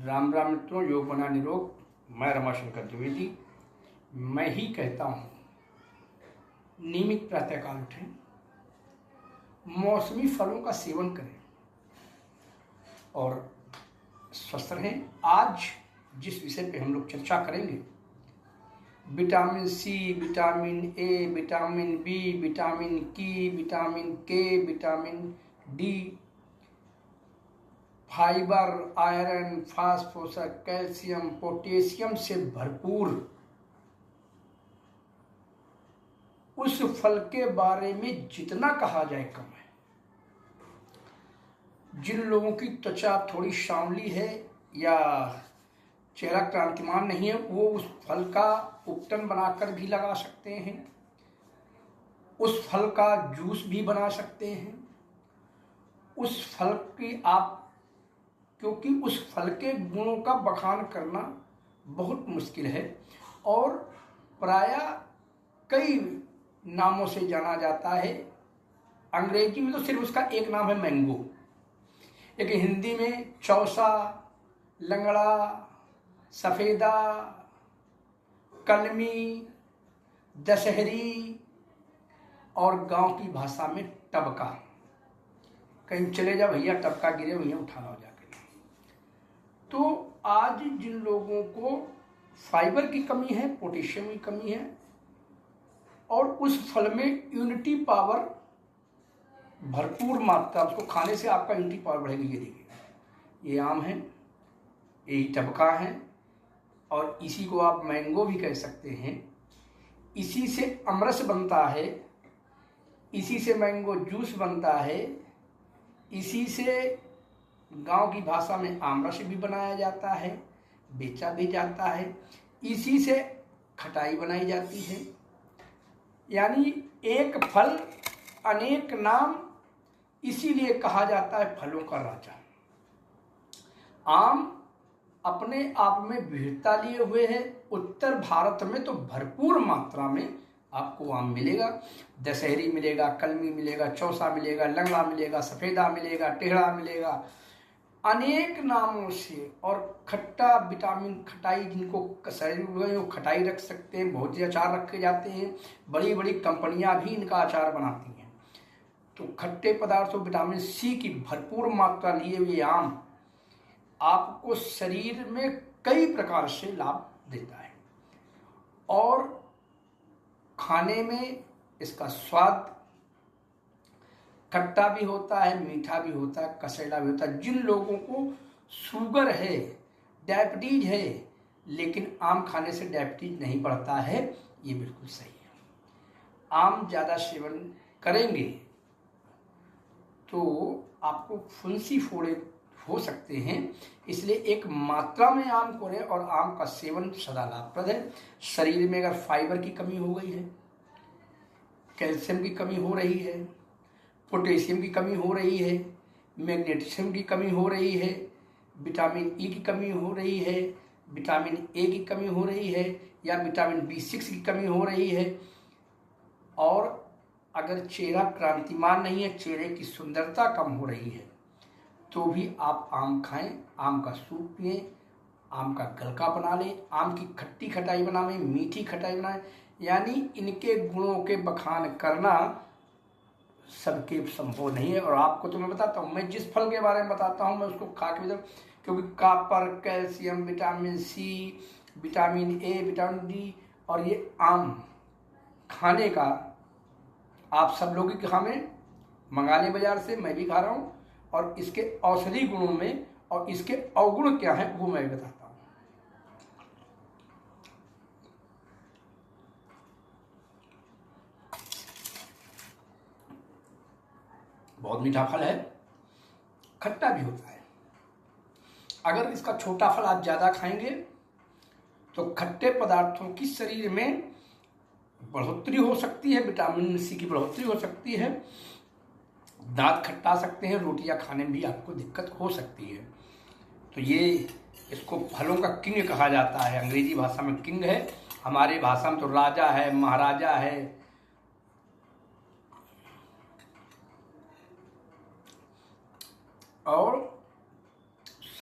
राम राम मित्रों, योग बना निरोग। मैं रमाशंकर द्विवेदी। मैं ही कहता हूँ नियमित प्रातःकाल उठें, मौसमी फलों का सेवन करें और स्वस्थ रहें। आज जिस विषय पे हम लोग चर्चा करेंगे, vitamin C, vitamin A, vitamin B, vitamin K, vitamin K, vitamin D, fibre, iron, phosphorus, calcium, potassium से भरपूर उस फल के बारे में जितना कहा जाए कम है। जिन लोगों की त्वचा थोड़ी सांवली है या चेहरा क्रांतिमान नहीं है, वो उस फल का उपटन बनाकर भी लगा सकते हैं, उस फल का जूस भी बना सकते हैं। उस फल की क्योंकि उस फल के गुणों का बखान करना बहुत मुश्किल है और प्रायः कई नामों से जाना जाता है। अंग्रेजी में तो सिर्फ उसका एक नाम है मैंगो, लेकिन हिंदी में चौसा, लंगड़ा, सफ़ेदा, कलमी, दशहरी और गांव की भाषा में टबका। कहीं चले जाओ भैया, टबका गिरे भैया, उठा लाओ जाकर। तो आज जिन लोगों को फाइबर की कमी है, पोटेशियम की कमी है और उस फल में इम्यूनिटी पावर भरपूर मात्रा, उसको खाने से आपका इम्यूनिटी पावर बढ़ेगी। ये देखिए, ये आम है, ये टबका है और इसी को आप मैंगो भी कह सकते हैं। इसी से अमरस बनता है, इसी से मैंगो जूस बनता है, इसी से गांव की भाषा में आमरस भी बनाया जाता है, बेचा भी जाता है, इसी से खटाई बनाई जाती है। यानी एक फल अनेक नाम, इसीलिए कहा जाता है फलों का राजा। आम अपने आप में विविधता लिए हुए है। उत्तर भारत में तो भरपूर मात्रा में आपको आम मिलेगा। दशहरी मिलेगा, कलमी मिलेगा, चौसा मिलेगा, लंगड़ा मिलेगा, सफ़ेदा मिलेगा, टेढ़ा मिलेगा, अनेक नामों से। और खट्टा, विटामिन खटाई, जिनको शरीर में वो खटाई रख सकते हैं, बहुत ही अचार रखे जाते हैं। बड़ी बड़ी कंपनियां भी इनका अचार बनाती हैं। तो खट्टे पदार्थों, विटामिन सी की भरपूर मात्रा लिए हुए आम आपको शरीर में कई प्रकार से लाभ देता है और खाने में इसका स्वाद खट्टा भी होता है, मीठा भी होता है, कसैला भी होता है। जिन लोगों को शुगर है, डायबिटीज है, लेकिन आम खाने से डायबिटीज नहीं बढ़ता है, ये बिल्कुल सही है। आम ज़्यादा सेवन करेंगे तो आपको फुंसी फोड़े हो सकते हैं, इसलिए एक मात्रा में आम को लें और आम का सेवन सदा लाभप्रद है। शरीर में अगर फाइबर की कमी हो गई है, कैल्शियम की कमी हो रही है, पोटेशियम की कमी हो रही है, मैग्नीशियम की कमी हो रही है, विटामिन ई की कमी हो रही है, विटामिन ए की कमी हो रही है या विटामिन B6 की कमी हो रही है, और अगर चेहरा क्रांतिमान नहीं है, चेहरे की सुंदरता कम हो रही है, तो भी आप आम खाएं, आम का सूप पिएं, आम का गलका बना लें, आम की खट्टी खटाई बनाएं, मीठी खटाई बनाएं। यानी इनके गुणों के बखान करना सबके संभव नहीं है। और आपको तो मैं बताता हूँ, मैं जिस फल के बारे में बताता हूँ मैं उसको खा के बताऊँ, क्योंकि copper, calcium, vitamin C, vitamin A, vitamin D और ये आम खाने का आप सब लोग ही हमें मंगा लें बाजार से, मैं भी खा रहा हूँ, और इसके औषधि गुणों में और इसके अवगुण क्या हैं वो मैं बताता हूँ। बहुत मीठा फल है, खट्टा भी होता है। अगर इसका छोटा फल आप ज़्यादा खाएंगे तो खट्टे पदार्थों की शरीर में बढ़ोतरी हो सकती है, विटामिन सी की बढ़ोतरी हो सकती है, दांत खट्टा सकते हैं, रोटियां खाने में भी आपको दिक्कत हो सकती है। तो ये इसको फलों का किंग कहा जाता है। अंग्रेजी भाषा में किंग है, हमारे भाषा में तो राजा है, महाराजा है। और